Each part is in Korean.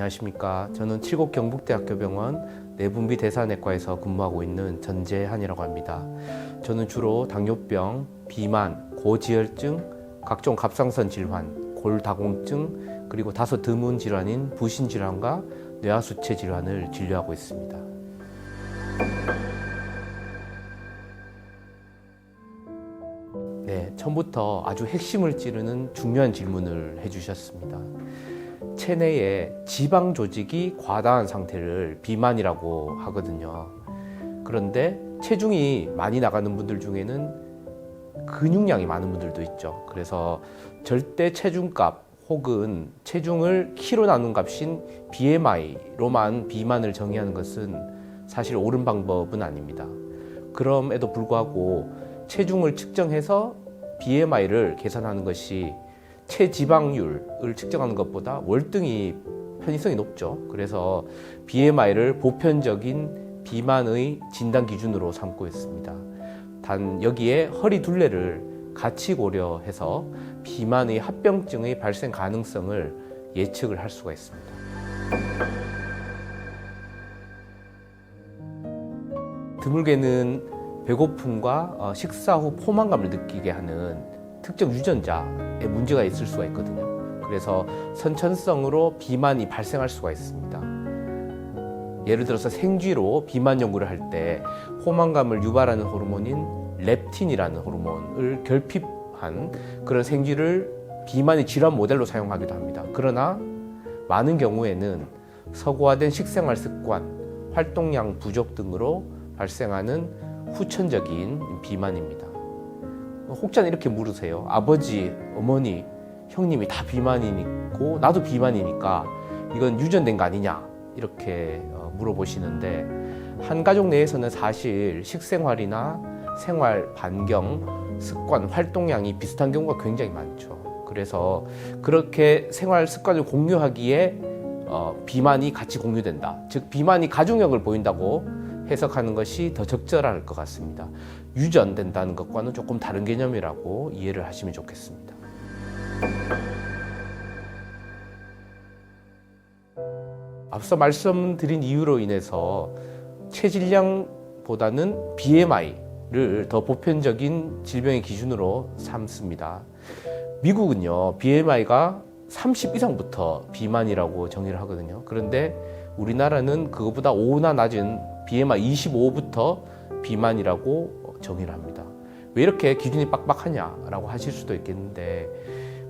안녕하십니까. 저는 칠곡 경북대학교병원 내분비대사내과에서 근무하고 있는 전재한이라고 합니다. 저는 주로 당뇨병, 비만, 고지혈증, 각종 갑상선 질환, 골다공증, 그리고 다소 드문 질환인 부신질환과 뇌하수체 질환을 진료하고 있습니다. 네, 처음부터 아주 핵심을 찌르는 중요한 질문을 해주셨습니다. 체내에 지방 조직이 과다한 상태를 비만이라고 하거든요. 그런데 체중이 많이 나가는 분들 중에는 근육량이 많은 분들도 있죠. 그래서 절대 체중값 혹은 체중을 키로 나눈 값인 BMI로만 비만을 정의하는 것은 사실 옳은 방법은 아닙니다. 그럼에도 불구하고 체중을 측정해서 BMI를 계산하는 것이 체지방률을 측정하는 것보다 월등히 편의성이 높죠. 그래서 BMI를 보편적인 비만의 진단 기준으로 삼고 있습니다. 단 여기에 허리 둘레를 같이 고려해서 비만의 합병증의 발생 가능성을 예측을 할 수가 있습니다. 드물게는 배고픔과 식사 후 포만감을 느끼게 하는 특정 유전자에 문제가 있을 수가 있거든요. 그래서 선천성으로 비만이 발생할 수가 있습니다. 예를 들어서 생쥐로 비만 연구를 할 때 포만감을 유발하는 호르몬인 렙틴이라는 호르몬을 결핍한 그런 생쥐를 비만의 질환 모델로 사용하기도 합니다. 그러나 많은 경우에는 서구화된 식생활 습관, 활동량 부족 등으로 발생하는 후천적인 비만입니다. 혹자는 이렇게 물으세요. 아버지, 어머니, 형님이 다 비만이고 나도 비만이니까 이건 유전된 거 아니냐? 이렇게 물어보시는데 한 가족 내에서는 사실 식생활이나 생활 반경, 습관, 활동량이 비슷한 경우가 굉장히 많죠. 그래서 그렇게 생활 습관을 공유하기에 비만이 같이 공유된다. 즉 비만이 가중력을 보인다고 해석하는 것이 더 적절할 것 같습니다. 유전된다는 것과는 조금 다른 개념이라고 이해를 하시면 좋겠습니다. 앞서 말씀드린 이유로 인해서 체질량보다는 BMI를 더 보편적인 질병의 기준으로 삼습니다. 미국은요, BMI가 30 이상부터 비만이라고 정의를 하거든요. 그런데 우리나라는 그것보다 5나 낮은 BMI 25부터 비만이라고 정의를 합니다. 왜 이렇게 기준이 빡빡하냐라고 하실 수도 있겠는데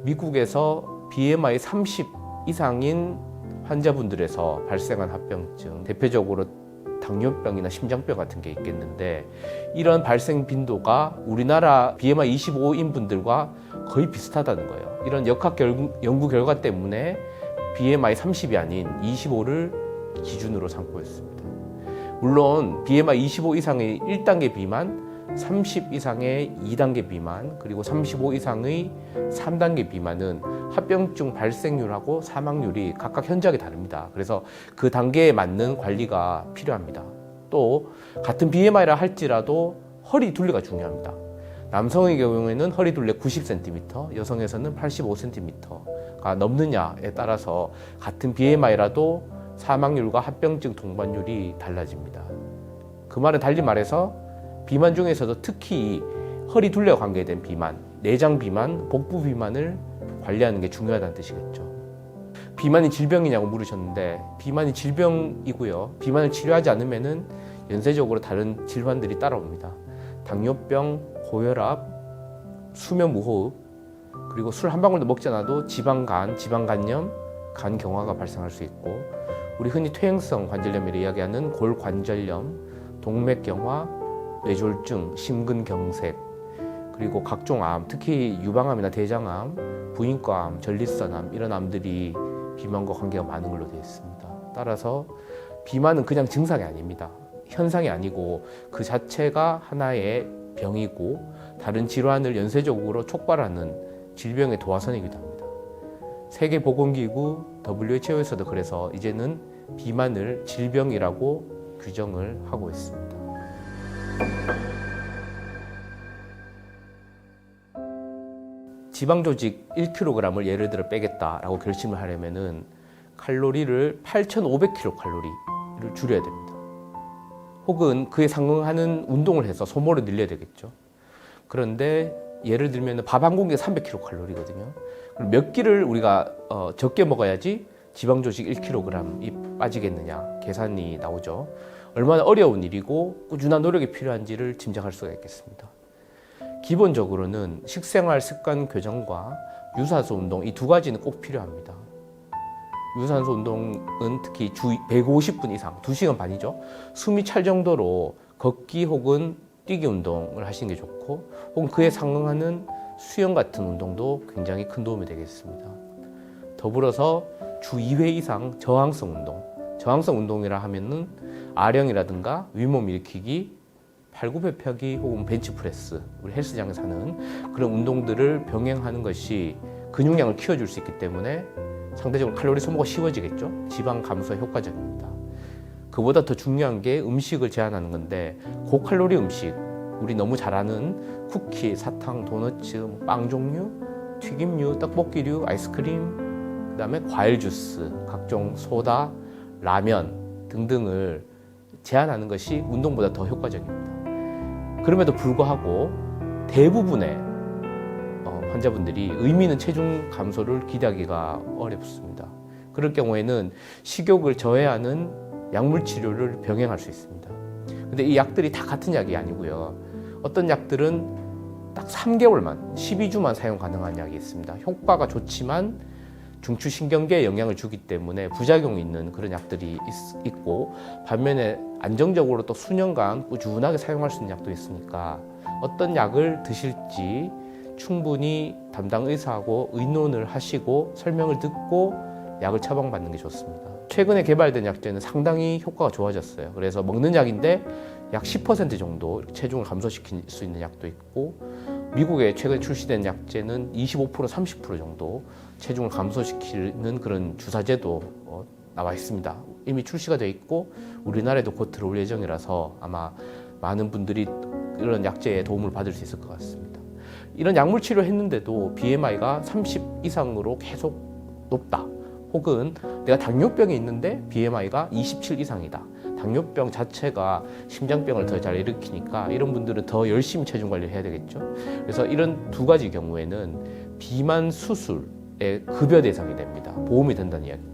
미국에서 BMI 30 이상인 환자분들에서 발생한 합병증, 대표적으로 당뇨병이나 심장병 같은 게 있겠는데 이런 발생 빈도가 우리나라 BMI 25인 분들과 거의 비슷하다는 거예요. 이런 역학 연구 결과 때문에 BMI 30이 아닌 25를 기준으로 삼고 있습니다. 물론 BMI 25 이상의 1단계 비만, 30 이상의 2단계 비만, 그리고 35 이상의 3단계 비만은 합병증 발생률하고 사망률이 각각 현저하게 다릅니다. 그래서 그 단계에 맞는 관리가 필요합니다. 또 같은 BMI라 할지라도 허리 둘레가 중요합니다. 남성의 경우에는 허리 둘레 90cm, 여성에서는 85cm가 넘느냐에 따라서 같은 BMI라도 사망률과 합병증 동반율이 달라집니다. 그 말은 달리 말해서 비만 중에서도 특히 허리 둘레와 관계된 비만, 내장 비만, 복부 비만을 관리하는 게 중요하다는 뜻이겠죠. 비만이 질병이냐고 물으셨는데 비만이 질병이고요. 비만을 치료하지 않으면은 연쇄적으로 다른 질환들이 따라옵니다. 당뇨병, 고혈압, 수면 무호흡, 그리고 술 한 방울도 먹지 않아도 지방간, 지방간염, 간경화가 발생할 수 있고 우리 흔히 퇴행성 관절염이라 이야기하는 골관절염, 동맥경화, 뇌졸중, 심근경색, 그리고 각종 암, 특히 유방암이나 대장암, 부인과암, 전립선암 이런 암들이 비만과 관계가 많은 걸로 되어 있습니다. 따라서 비만은 그냥 증상이 아닙니다. 현상이 아니고 그 자체가 하나의 병이고 다른 질환을 연쇄적으로 촉발하는 질병의 도화선이기도 합니다. 세계보건기구 WHO에서도 그래서 이제는 비만을 질병이라고 규정을 하고 있습니다. 지방조직 1kg을 예를 들어 빼겠다라고 결심을 하려면은 칼로리를 8,500kcal를 줄여야 됩니다. 혹은 그에 상응하는 운동을 해서 소모를 늘려야 되겠죠. 그런데 예를 들면 밥 한 공기에 300kcal거든요. 그럼 몇 끼를 우리가 적게 먹어야지 지방 조직 1kg이 빠지겠느냐 계산이 나오죠. 얼마나 어려운 일이고 꾸준한 노력이 필요한지를 짐작할 수가 있겠습니다. 기본적으로는 식생활 습관 교정과 유산소 운동 이 두 가지는 꼭 필요합니다. 유산소 운동은 특히 주 150분 이상, 2시간 반이죠. 숨이 찰 정도로 걷기 혹은 뛰기 운동을 하시는 게 좋고, 혹은 그에 상응하는 수영 같은 운동도 굉장히 큰 도움이 되겠습니다. 더불어서 주 2회 이상 저항성 운동, 저항성 운동이라 하면은 아령이라든가 윗몸 일으키기, 팔굽혀 펴기 혹은 벤치프레스, 우리 헬스장에서 하는 그런 운동들을 병행하는 것이 근육량을 키워줄 수 있기 때문에 상대적으로 칼로리 소모가 쉬워지겠죠. 지방 감소에 효과적입니다. 그보다 더 중요한 게 음식을 제한하는 건데, 고칼로리 음식, 우리 너무 잘 아는 쿠키, 사탕, 도너츠, 빵 종류, 튀김류, 떡볶이류, 아이스크림, 그 다음에 과일 주스, 각종 소다, 라면 등등을 제한하는 것이 운동보다 더 효과적입니다. 그럼에도 불구하고 대부분의 환자분들이 의미 있는 체중 감소를 기대하기가 어렵습니다. 그럴 경우에는 식욕을 저해하는 약물 치료를 병행할 수 있습니다. 근데 이 약들이 다 같은 약이 아니고요. 어떤 약들은 딱 3개월만, 12주만 사용 가능한 약이 있습니다. 효과가 좋지만 중추신경계에 영향을 주기 때문에 부작용이 있는 그런 약들이 있고, 반면에 안정적으로 또 수년간 꾸준하게 사용할 수 있는 약도 있으니까 어떤 약을 드실지 충분히 담당 의사하고 의논을 하시고 설명을 듣고 약을 처방받는 게 좋습니다. 최근에 개발된 약제는 상당히 효과가 좋아졌어요. 그래서 먹는 약인데 약 10% 정도 체중을 감소시킬 수 있는 약도 있고, 미국에 최근에 출시된 약제는 25%, 30% 정도 체중을 감소시키는 그런 주사제도 나와 있습니다. 이미 출시가 되어 있고 우리나라에도 곧 들어올 예정이라서 아마 많은 분들이 이런 약제에 도움을 받을 수 있을 것 같습니다. 이런 약물 치료를 했는데도 BMI가 30 이상으로 계속 높다. 혹은 내가 당뇨병이 있는데 BMI가 27 이상이다. 당뇨병 자체가 심장병을 더 잘 일으키니까 이런 분들은 더 열심히 체중 관리를 해야 되겠죠. 그래서 이런 두 가지 경우에는 비만 수술의 급여 대상이 됩니다. 보험이 된다는 이야기입니다.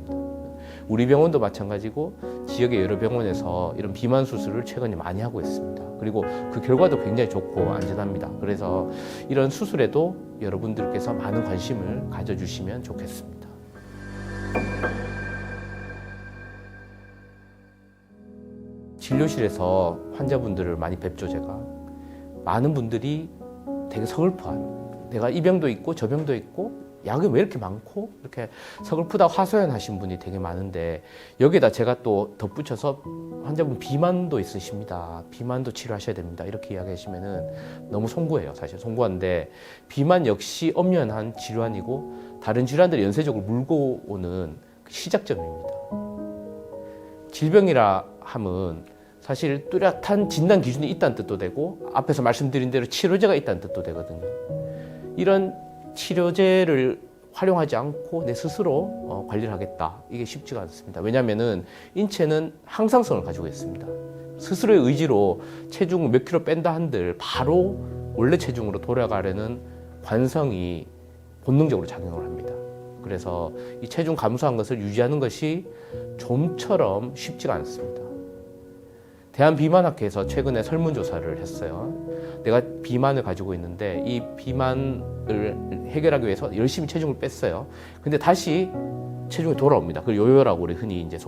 우리 병원도 마찬가지고 지역의 여러 병원에서 이런 비만 수술을 최근에 많이 하고 있습니다. 그리고 그 결과도 굉장히 좋고 안전합니다. 그래서 이런 수술에도 여러분들께서 많은 관심을 가져주시면 좋겠습니다. 진료실에서 환자분들을 많이 뵙죠. 제가 많은 분들이 되게 서글퍼하는, 내가 이 병도 있고 저 병도 있고 약이 왜 이렇게 많고 이렇게 서글프다 하소연하신 분이 되게 많은데, 여기에다 제가 또 덧붙여서 환자분 비만도 있으십니다, 비만도 치료하셔야 됩니다 이렇게 이야기하시면은 너무 송구해요. 사실 송구한데, 비만 역시 엄연한 질환이고 다른 질환들이 연쇄적으로 물고 오는 시작점입니다. 질병이라 함은 사실 뚜렷한 진단 기준이 있다는 뜻도 되고, 앞에서 말씀드린 대로 치료제가 있다는 뜻도 되거든요. 이런 치료제를 활용하지 않고 내 스스로 관리를 하겠다, 이게 쉽지가 않습니다. 왜냐하면 인체는 항상성을 가지고 있습니다. 스스로의 의지로 체중 몇 킬로 뺀다 한들 바로 원래 체중으로 돌아가려는 관성이 본능적으로 작용을 합니다. 그래서 이 체중 감소한 것을 유지하는 것이 좀처럼 쉽지가 않습니다. 대한비만학회에서 최근에 설문조사를 했어요. 내가 비만을 가지고 있는데 이 비만을 해결하기 위해서 열심히 체중을 뺐어요. 근데 다시 체중이 돌아옵니다. 그걸 요요라고 우리 흔히 이제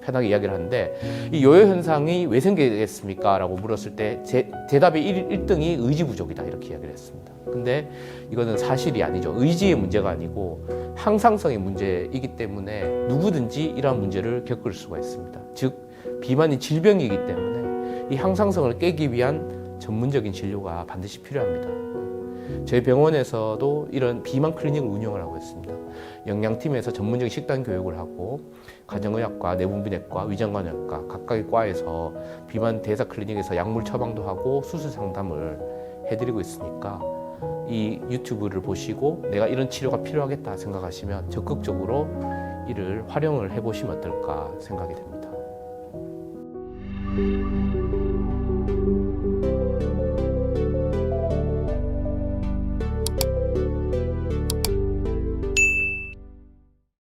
편하게 이야기를 하는데, 이 요요 현상이 왜 생기겠습니까? 라고 물었을 때 대답이 1등이 의지 부족이다, 이렇게 이야기를 했습니다. 근데 이거는 사실이 아니죠. 의지의 문제가 아니고 항상성의 문제이기 때문에 누구든지 이러한 문제를 겪을 수가 있습니다. 즉 비만이 질병이기 때문에 이 항상성을 깨기 위한 전문적인 진료가 반드시 필요합니다. 저희 병원에서도 이런 비만 클리닉을 운영을 하고 있습니다. 영양팀에서 전문적인 식단 교육을 하고, 가정의학과, 내분비내과, 위장관여과 각각의 과에서 비만 대사 클리닉에서 약물 처방도 하고 수술 상담을 해드리고 있으니까, 이 유튜브를 보시고 내가 이런 치료가 필요하겠다 생각하시면 적극적으로 이를 활용을 해보시면 어떨까 생각이 됩니다.